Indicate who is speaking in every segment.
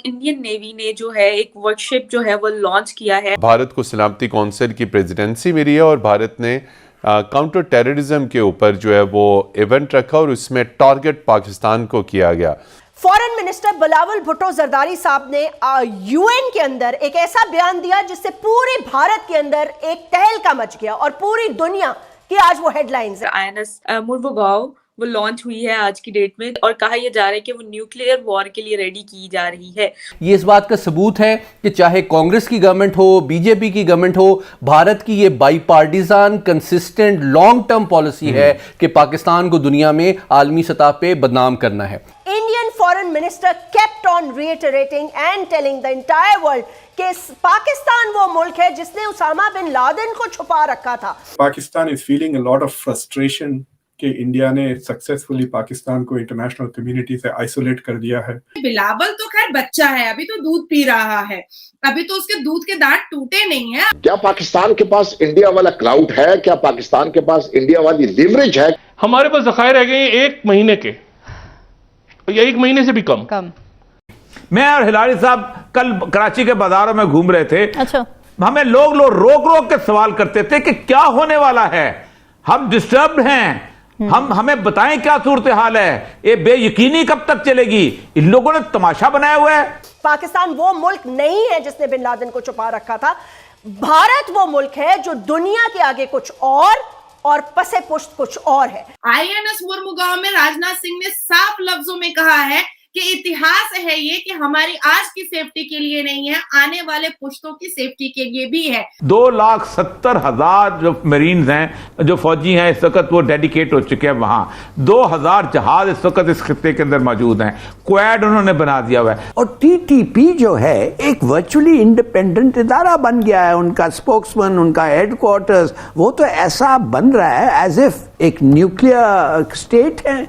Speaker 1: Indian navy ने जो है एक वर्कशिप जो है वो लॉन्च किया है।
Speaker 2: भारत को सलामती कौंसिल की प्रेसिडेंसी मिली है और भारत ने काउंटर टेररिज्म के ऊपर जो है वो इवेंट रखा और उसमें टारगेट पाकिस्तान को किया गया।
Speaker 3: फॉरेन मिनिस्टर बिलावल भुट्टो जरदारी साहब ने यूएन के अंदर एक ऐसा बयान दिया जिससे पूरे भारत के अंदर एक तहलका मच गया और पूरी दुनिया की आज वो हेडलाइंस है।
Speaker 1: आईएनएस मुर्मुगांव वो लॉन्च हुई है आज की डेट में और कहा यह जा रहा है कि वो न्यूक्लियर वॉर के लिए रेडी की जा रही है।
Speaker 4: ये इस बात का सबूत है कि चाहे कांग्रेस की गवर्नमेंट हो, बीजेपी की गवर्नमेंट हो, भारत की ये बाईपार्टिजान कंसिस्टेंट लॉन्ग टर्म पॉलिसी है कि पाकिस्तान को दुनिया में आलमी सतह पे बदनाम करना है।
Speaker 3: Indian foreign minister kept on reiterating and telling the entire world कि पाकिस्तान वो मुल्क है जिसने उसामा बिन लादेन को छुपा रखा था।
Speaker 5: Pakistan is feeling a lot of frustration कि इंडिया ने सक्सेसफुली पाकिस्तान को इंटरनेशनल कम्युनिटी से आइसोलेट कर दिया है।
Speaker 6: बिलावल तो खैर बच्चा है, अभी तो दूध पी रहा है, अभी तो उसके दूध के दांत टूटे नहीं है।
Speaker 7: क्या पाकिस्तान के पास इंडिया वाला क्लाउड है? क्या पाकिस्तान के पास इंडिया वाली लिवरेज है?
Speaker 8: हमारे पास ज़खायर रह गए 1 महीने के या 1 महीने से भी कम।
Speaker 9: मैं और हिलारी साहब कल कराची के बाजारों में घूम रहे थे।
Speaker 10: अच्छा।
Speaker 9: हमें लोग रोक के सवाल करते थे कि क्या होने वाला है, हम डिस्टर्ब्ड हैं, हमें बताएं क्या सूरत हाल है, ये बेयकीनी कब तक चलेगी, इन लोगों ने तमाशा बनाया हुआ है।
Speaker 3: पाकिस्तान वो मुल्क नहीं है जिसने बिन लादेन को छुपा रखा था। भारत वो मुल्क है जो दुनिया के आगे कुछ और पसे पुश्त कुछ और है।
Speaker 6: आईएनएस मुर्मुगांव में राजनाथ सिंह ने साफ लफ्जों में कहा है कि इतिहास है ये कि हमारी आज की सेफ्टी के लिए नहीं है, आने वाले पुश्तों की सेफ्टी के लिए भी है।
Speaker 9: 2,70,000 जो मरीन्स हैं, जो फौजी हैं, इस वक्त वो डेडिकेट हो चुके हैं वहां। 2,000 जहाज इस वक्त इस खित्ते के अंदर मौजूद हैं। क्वाड उन्होंने बना दिया हुआ है।
Speaker 11: और टीटीपी जो है एक वर्चुअली इंडिपेंडेंट इदारा बन गया है। उनका स्पोक्समैन, उनका हेडक्वार्टर्स, वो तो ऐसा बन रहा है एज इफ एक न्यूक्लियर स्टेट है।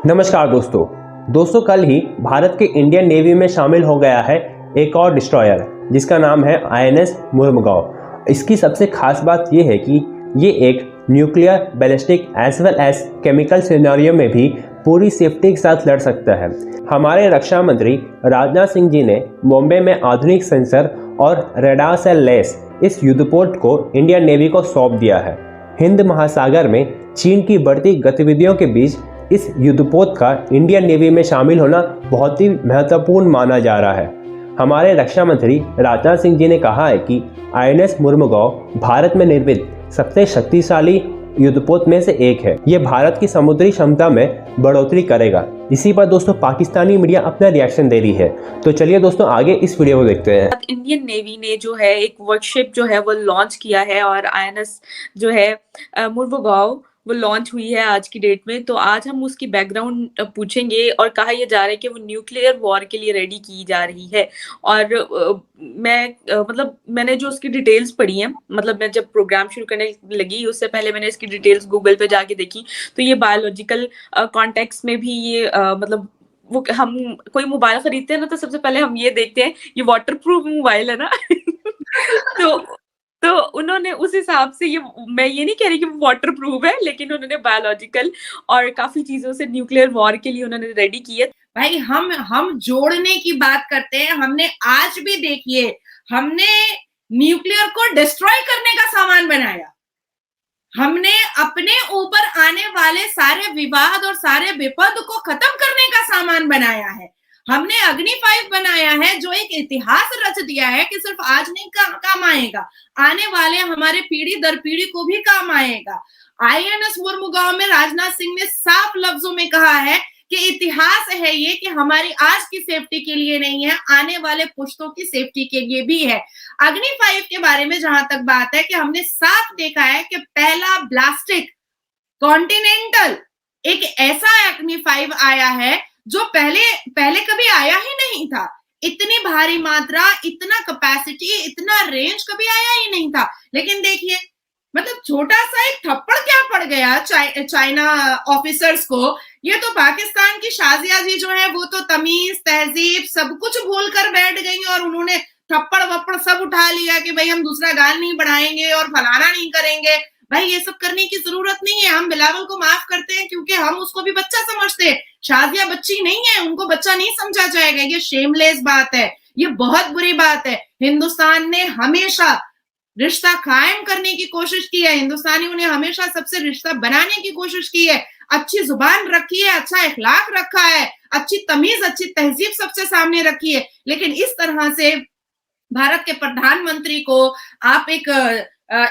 Speaker 12: नमस्कार दोस्तों, कल ही भारत के इंडियन नेवी में शामिल हो गया है एक और डिस्ट्रॉयर जिसका नाम है आईएनएस मुर्मुगांव। इसकी सबसे खास बात यह है कि ये एक nuclear, ballistic as well as chemical scenario में भी पूरी सेफ्टी के साथ लड़ सकता है। हमारे रक्षा मंत्री राजनाथ सिंह जी ने मुंबई में आधुनिक सेंसर और रडार से लैस इस युद्धपोत को इंडियन नेवी को सौंप दिया है। हिंद महासागर में चीन की बढ़ती गतिविधियों के बीच इस युद्धपोत का इंडियन नेवी में शामिल होना बहुत ही महत्वपूर्ण माना जा रहा है। हमारे रक्षा मंत्री राजनाथ सिंह जी ने कहा है कि आईएनएस मुर्मुगांव भारत में निर्मित सबसे शक्तिशाली युद्धपोत में से एक है। ये भारत की समुद्री क्षमता में बढ़ोतरी करेगा। इसी पर दोस्तों पाकिस्तानी मीडिया अपना रिएक्शन दे रही है, तो चलिए दोस्तों आगे इस वीडियो को देखते हैं।
Speaker 1: इंडियन नेवी ने जो है एक वर्कशिप जो है वो लॉन्च किया है और आईएनएस जो है मुर्मुगांव वो लॉन्च हुई है आज की डेट में। तो आज हम उसकी बैकग्राउंड पूछेंगे और कहा यह जा रहा है कि वो न्यूक्लियर वॉर के लिए रेडी की जा रही है। और मैंने जो उसकी डिटेल्स पढ़ी हैं, मतलब मैं जब प्रोग्राम शुरू करने लगी उससे पहले मैंने इसकी डिटेल्स गूगल पे जाके देखी, तो ये बायोलॉजिकल कॉन्टेक्स्ट में भी ये वो हम कोई मोबाइल खरीदते हैं ना तो सबसे पहले हम ये देखते हैं ये वाटर प्रूफ मोबाइल है ना तो उन्होंने उस हिसाब से, ये मैं ये नहीं कह रही कि वो वाटर प्रूफ है, लेकिन उन्होंने बायोलॉजिकल और काफी चीजों से न्यूक्लियर वॉर के लिए उन्होंने रेडी की है।
Speaker 6: भाई हम जोड़ने की बात करते हैं। हमने आज भी देखिए, हमने न्यूक्लियर को डिस्ट्रॉय करने का सामान बनाया। हमने अपने ऊपर आने वाले सारे विवाद और सारे विपद को खत्म करने का सामान बनाया है। हमने अग्नि 5 बनाया है जो एक इतिहास रच दिया है कि सिर्फ आज नहीं काम आएगा, आने वाले हमारे पीढ़ी दर पीढ़ी को भी काम आएगा। आईएनएस मुर्मुगांव में राजनाथ सिंह ने साफ लफ्जों में कहा है कि इतिहास है ये कि हमारी आज की सेफ्टी के लिए नहीं है, आने वाले पुश्तों की सेफ्टी के लिए भी है। अग्नि 5 के बारे में जहां तक बात है कि हमने साफ देखा है कि पहला ब्लास्टिक कॉन्टिनेंटल एक ऐसा अग्नि 5 आया है जो पहले कभी आया ही नहीं था। इतनी भारी मात्रा, इतना कैपेसिटी, इतना रेंज कभी आया ही नहीं था। लेकिन देखिए, मतलब छोटा सा एक थप्पड़ क्या पड़ गया चाइना ऑफिसर्स को। ये तो पाकिस्तान की शाजिया जी जो है वो तो तमीज, तहजीब सब कुछ भूल कर बैठ गई और उन्होंने थप्पड़ वप्पड़ सब उठा लिया कि भाई हम दूसरा गाल नहीं बढ़ाएंगे और फलाना नहीं करेंगे। भाई ये सब करने की जरूरत नहीं है। हम बिलावल को माफ करते हैं क्योंकि हम उसको भी बच्चा समझते हैं। शादिया बच्ची नहीं है, उनको बच्चा नहीं समझा जाएगा। ये शेमलेस बात है, ये बहुत बुरी बात है। हिंदुस्तान ने हमेशा रिश्ता कायम करने की कोशिश की है, हिंदुस्तानियों ने हमेशा सबसे रिश्ता बनाने की कोशिश की है, अच्छी जुबान रखी है, अच्छा इखलाक रखा है, अच्छी तमीज, अच्छी तहजीब सबसे सामने रखी है। लेकिन इस तरह से भारत के प्रधानमंत्री को आप एक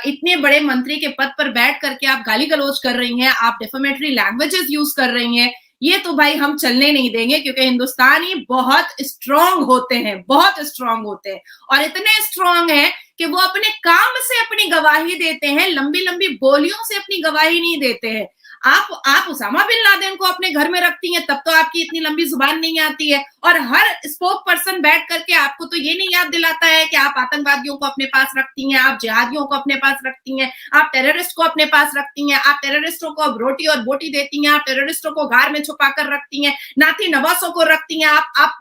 Speaker 6: इतने बड़े मंत्री के पद पर बैठ करके आप गाली गलौज कर रही हैं, आप डेफेमेटरी लैंग्वेजेस यूज कर रही हैं, ये तो भाई हम चलने नहीं देंगे। क्योंकि हिंदुस्तानी बहुत स्ट्रांग होते हैं, बहुत स्ट्रांग होते हैं, और इतने स्ट्रांग हैं कि वो अपने काम से अपनी गवाही देते हैं, लंबी लंबी बोलियों से अपनी गवाही नहीं देते हैं। आप उसामा बिन लादेन को अपने घर में रखती हैं, तब तो आपकी इतनी लंबी जुबान नहीं आती है, और हर स्पोक पर्सन बैठ करके आपको तो ये नहीं याद दिलाता है कि आप आतंकवादियों को अपने पास रखती हैं, आप जिहादियों को अपने पास रखती हैं, आप टेररिस्ट को अपने पास रखती हैं, आप टेररिस्टों को अब रोटी और बोटी देती हैं, आप टेररिस्टों को घर में छुपा कर रखती हैं, नाती नवासों को रखती हैं, आप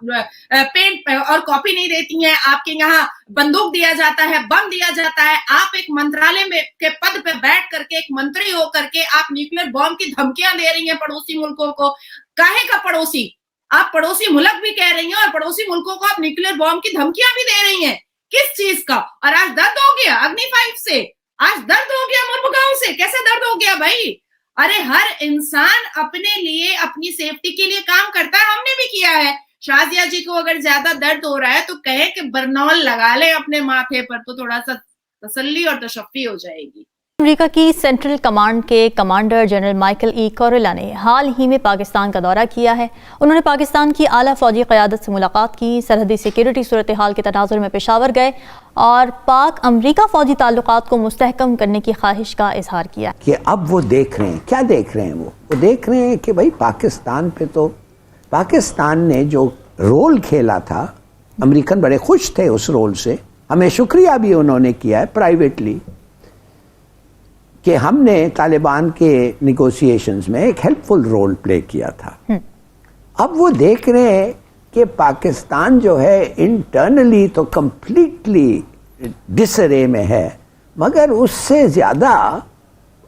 Speaker 6: पेन और कॉपी नहीं देती हैं, आपके यहाँ बंदूक दिया जाता है, बम दिया जाता है, आप एक मंत्रालय में के पद पे बैठ करके एक मंत्री होकर के आप न्यूक्लियर बॉम्ब की धमकियां दे रही हैं पड़ोसी मुल्कों को। काहे का पड़ोसी? आप पड़ोसी मुल्क भी कह रही हैं और पड़ोसी मुल्कों को आप न्यूक्लियर बॉम्ब की धमकियां भी दे रही हैं। किस चीज का? और आज दर्द हो गया अग्नि 5 से, आज दर्द हो गया मुरमुगांव से। कैसे दर्द हो गया भाई? अरे हर इंसान अपने लिए, अपनी सेफ्टी के लिए काम करता है, हमने भी किया है। शाजिया जी को अगर ज्यादा दर्द हो रहा है तो कहे कि बर्नौल लगा ले अपने माथे पर, तो थोड़ा सा तसल्ली और तशफ़ी हो जाएगी।
Speaker 10: अमेरिका की सेंट्रल कमांड के कमांडर जनरल माइकल ई कोरेला ने हाल ही में पाकिस्तान का दौरा किया है। उन्होंने पाकिस्तान की आला फौजी क़यादत से मुलाकात की, सरहदी सिक्योरिटी सूरत हाल के तनाजुर में पेशावर गए और पाक अमेरिका फौजी ताल्लुकात को मुस्तहकम करने की ख्वाहिश का इजहार किया।
Speaker 11: कि अब वो देख रहे हैं, क्या देख रहे हैं? वो देख रहे हैं कि भाई पाकिस्तान पे तो पाकिस्तान ने जो रोल खेला था, अमेरिकन बड़े खुश थे उस रोल से। हमें शुक्रिया भी उन्होंने किया है प्राइवेटली कि हमने तालिबान के निगोशिएशंस में एक हेल्पफुल रोल प्ले किया था। अब वो देख रहे हैं कि पाकिस्तान जो है इंटरनली तो कंप्लीटली डिसरे में है, मगर उससे ज़्यादा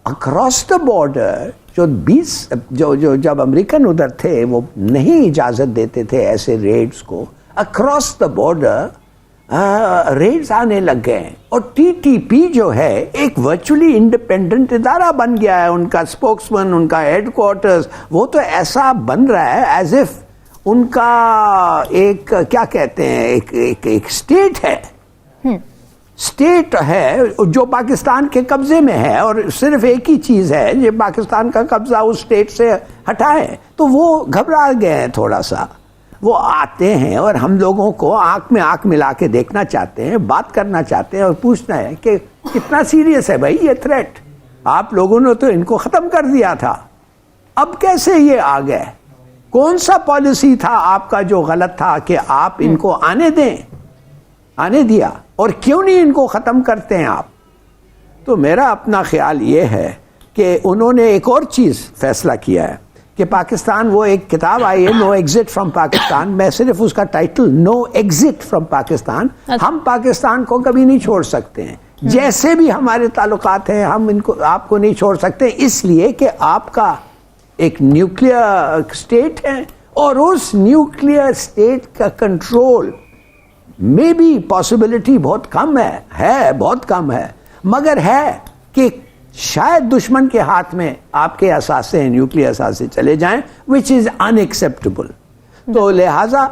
Speaker 11: अक्रॉस द बॉर्डर जो जब अमेरिकन उधर थे वो नहीं इजाज़त देते थे ऐसे रेड्स को, अक्रॉस द बॉर्डर रेड्स आने लग गए हैं। और टीटीपी जो है एक वर्चुअली इंडिपेंडेंट इदारा बन गया है। उनका स्पोक्समैन, उनका हेडक्वार्टर्स, वो तो ऐसा बन रहा है एज इफ उनका एक क्या कहते हैं एक स्टेट है, स्टेट है जो पाकिस्तान के कब्जे में है। और सिर्फ एक ही चीज़ है, जो पाकिस्तान का कब्जा उस स्टेट से हटाए, तो वो घबरा गए हैं थोड़ा सा। वो आते हैं और हम लोगों को आंख में आंख मिला के देखना चाहते हैं, बात करना चाहते हैं और पूछना है कि कितना सीरियस है भाई ये थ्रेट। आप लोगों ने तो इनको ख़त्म कर दिया था, अब कैसे ये आ गए? कौन सा पॉलिसी था आपका जो गलत था कि आप इनको आने दिया, और क्यों नहीं इनको ख़त्म करते हैं आप? तो मेरा अपना ख्याल ये है कि उन्होंने एक और चीज़ फैसला किया है कि पाकिस्तान, वो एक किताब आई है नो एग्जिट फ्रॉम पाकिस्तान, मैं सिर्फ उसका title no exit from Pakistan, हम पाकिस्तान को कभी नहीं छोड़ सकते हैं, जैसे भी हमारे ताल्लुकात हैं हम इनको आपको नहीं छोड़ सकते, इसलिए कि आपका एक न्यूक्लियर स्टेट है और उस न्यूक्लियर स्टेट का कंट्रोल में भी पॉसिबिलिटी बहुत कम है बहुत कम है, मगर है कि शायद दुश्मन के हाथ में आपके असासे, न्यूक्लियर असासे चले जाएं, विच इज अनएक्सेप्टेबल। तो लिहाजा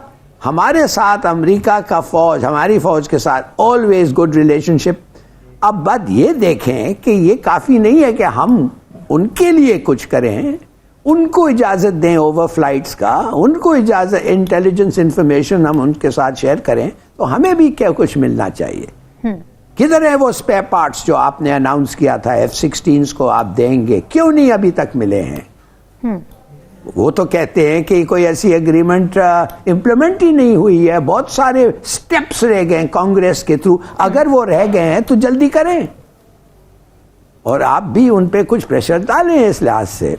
Speaker 11: हमारे साथ अमेरिका का फौज, हमारी फौज के साथ ऑलवेज गुड रिलेशनशिप। अब बात ये देखें कि ये काफ़ी नहीं है कि हम उनके लिए कुछ करें, उनको इजाज़त दें ओवर फ्लाइट्स का, उनको इजाज़त, इंटेलिजेंस इंफॉर्मेशन हम उनके साथ शेयर करें, तो हमें भी क्या कुछ मिलना चाहिए। किधर है वो स्पेयर पार्ट्स जो आपने अनाउंस किया था F-16 को आप देंगे, क्यों नहीं अभी तक मिले हैं? वो तो कहते हैं कि कोई ऐसी एग्रीमेंट इंप्लीमेंट ही नहीं हुई है, बहुत सारे स्टेप्स रह गए कांग्रेस के थ्रू, अगर वो रह गए हैं तो जल्दी करें और आप भी उन पे कुछ प्रेशर डालें इस लिहाज से।